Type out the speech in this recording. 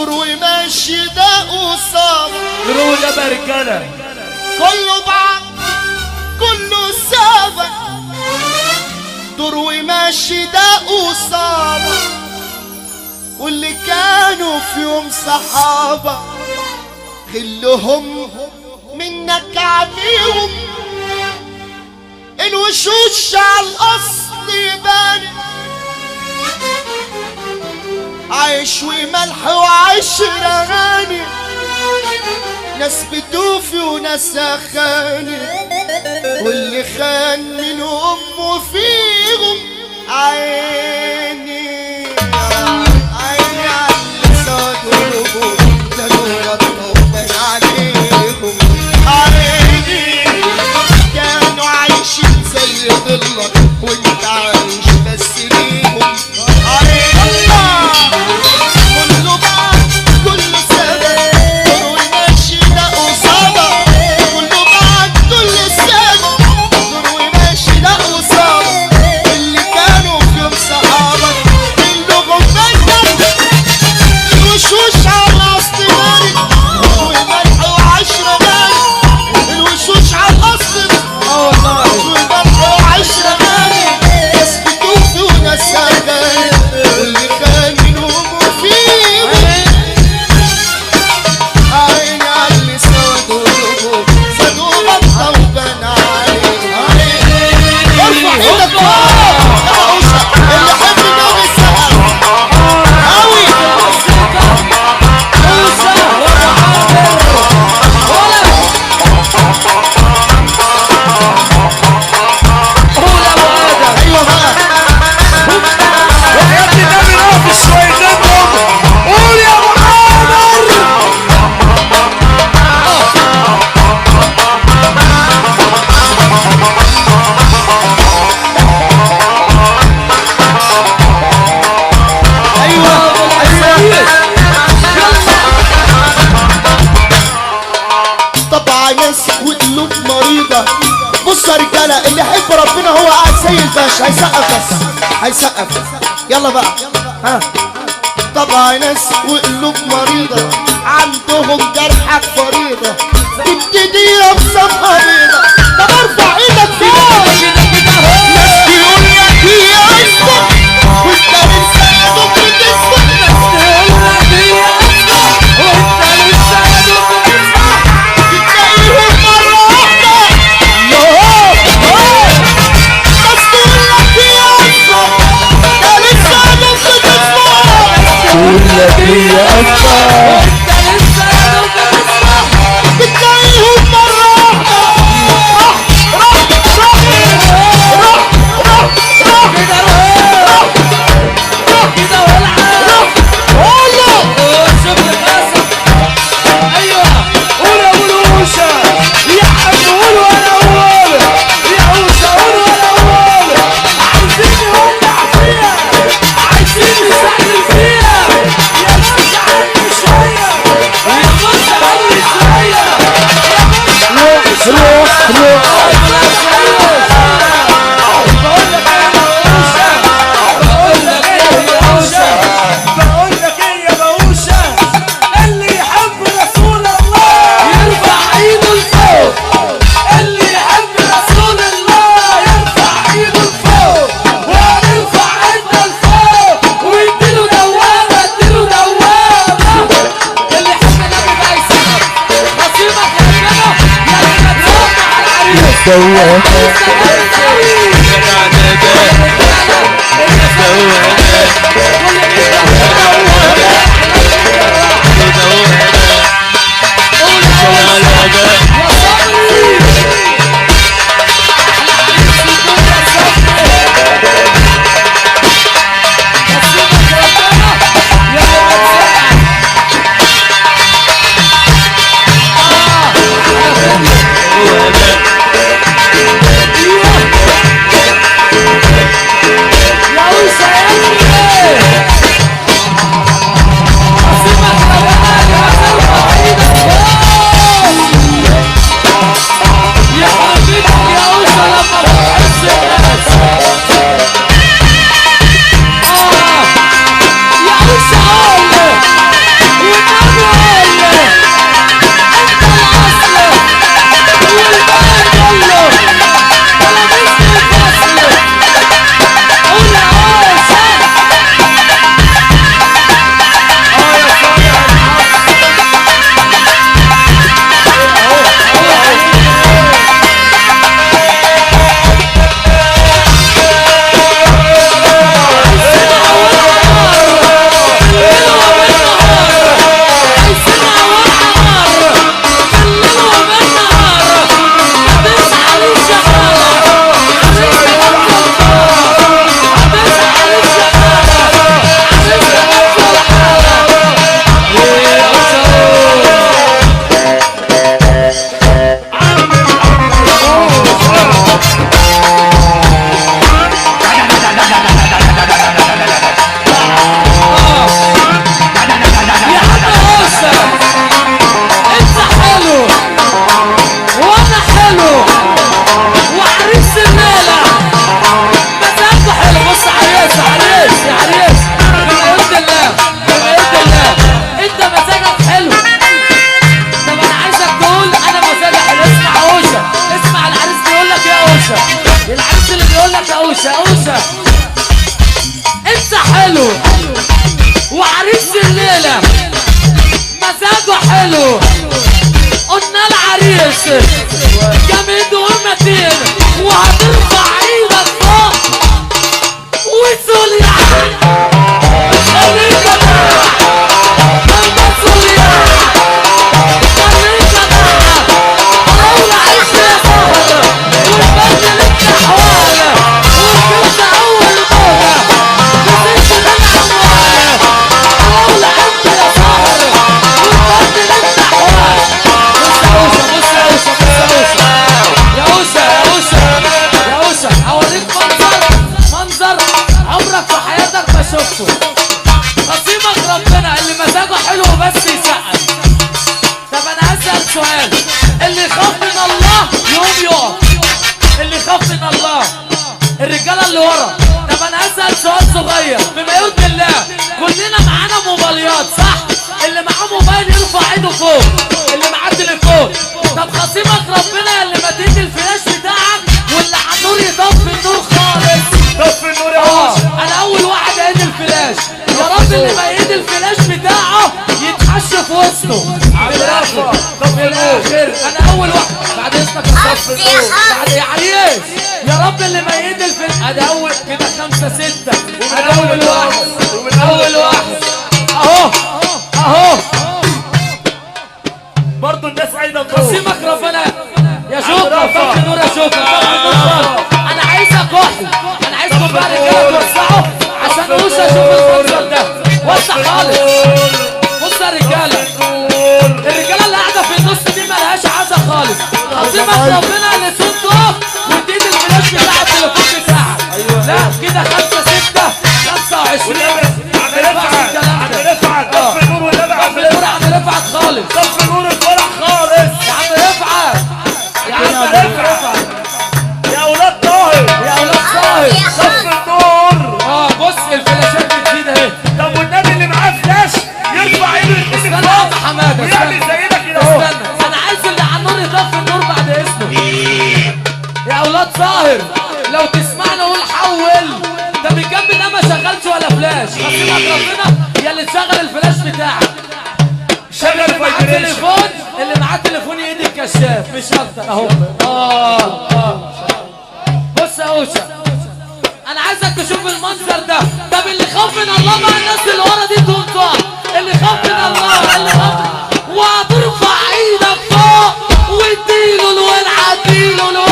دور وماشي ده قصاد روح يا برجله كله بعض كله سابق دور وماشي ده قصاد واللي كانوا في يوم صحابة خلهم منك عليهم الوشوش على الأصل يبان عيش وملح وعشرة غاني ناس بتوفي وناس خاني واللي خان منهم وفيهم عيني عيني على اللي صادرهم ده نور الطوبان عليهم عيني كانوا عايشين زي ضلك وانت عايش بس ليهم عيني الله كله بعض كله سبب دور وماشي ده قصابة كله بعض كله سبب دور وماشي ده قصابة اللي كانوا في يوم صحابة كلهم بينا الوشوش على الأصل غالي وملح وعشرة غالي الوشوش على الأصل وملح وعشرة غالي ناس بتوفي وناس غالي واللي خان منهم وفيهم عيني على اللي صادوهم صادوا بطة وبان عليهم ارفع ايدك فوق يا عوشة اللي حب جوب السقف قوي ايوه بقى وحياة النبي نقف شويتين دول قول يا ابو عامر ايوه طبعا ناس وقلوب مريضة بص يا رجالة اللي يحب ربنا هو قاعد زي الباشا هيسقف بس هيسقف يلا بقى ها طبعا ناس وقلوب مريضة عندهم جرحك فريضة تبتدي بصفحة بيضة طب ارفع ايدك فوق ناس تقول لك هي اسمك وانت لسه يا دوب بتسمع بتلاقيهم مرة واحدة يوه ناس تقول لك هي اسمك انت لسه يا دوب بتسمع بتلاقيهم مرة واحدة عايزين نسهل فيها يا مش عارف شوية الناس اللي بيقول لك يا اوسه اوسه انت حلو وعريس الليله مزاجه حلو، قلنا العريس جامد ومتين وهترفع ايدك فوق وتقول يا خليك خصيمك ربنا اللي مزاجه حلو بس يسقف. طب انا هسأل سؤال، اللي يخاف من الله يقوم يقف، اللي يخاف من الله الرجاله اللي ورا. طب انا هسأل سؤال صغير، بما يرضي الله كلنا معانا موبايلات صح؟ اللي معاه موبايل يرفع ايده فوق، اللي معاه تليفون. طب خصيمك ربنا اللي مديت الفلاش بتاعك واللي على النور يطفي النور خالص. طفي النور يا باشا. انا اول واحد ايد الفلاش، يا رب اللي بايد الفلاش بتاعه يتحش في وسطه بالاخر. طب في الاخر انا اول واحد بعد اذنك اصفي النور بعد يا عريس، يا رب اللي بايد الفلاش. ادي اول كده 5 6 ادي اول واحد اول واحد اهو اهو. برضه الناس عايزه قسمك ربنا يا شوكة. طفي النور يا شوكة، طفي النور. انا عايزك واحد، انا عايزكم بقى رجاله توسعوا عشان اوسه اشوف المنظر ده. وسع خالص. بص يا رجاله، الرجاله اللي قاعده في النص دي مالهاش عزا خالص. قسمك ربنا اللي صوت تقف واديت الفلاش بتاع التليفون بتاعك. لا كده 5 6 25 عم رفعت طفي النور والنبي. طفي النور يا عم رفعت خالص. طفي النور الفرح خالص يا عم رفعت يا عم رفعت يا اولاد طاهر يا اولاد طاهر. طفي النور. بص الفلاشات بتزيد اهي. طب والنبي اللي معاه فلاش يرفع ايده يتنفس استنى يا عم حماده ويعمل زينا كده اهو. استنى، انا عايز اللي على النور يطفي النور بعد اسمه. يا اولاد طاهر لو تسمعنا قول حول. ده بالجنب ده ما شغلش ولا فلاش. خصيمك ربنا يا اللي تشغل الفلاش بتاعك. شغل اللي معاه الفايبريشن. تليفون، اللي معاه تليفون يقيد الكشاف مش اكتر اهو. بص يا اوشا انا عايزك تشوف المنظر ده. طب اللي خاف من الله مع الناس اللي ورا دي تقوم تقف. اللي خاف من الله اللي خاف وهترفع ايدك فوق واديله الولعه اديله الولعه.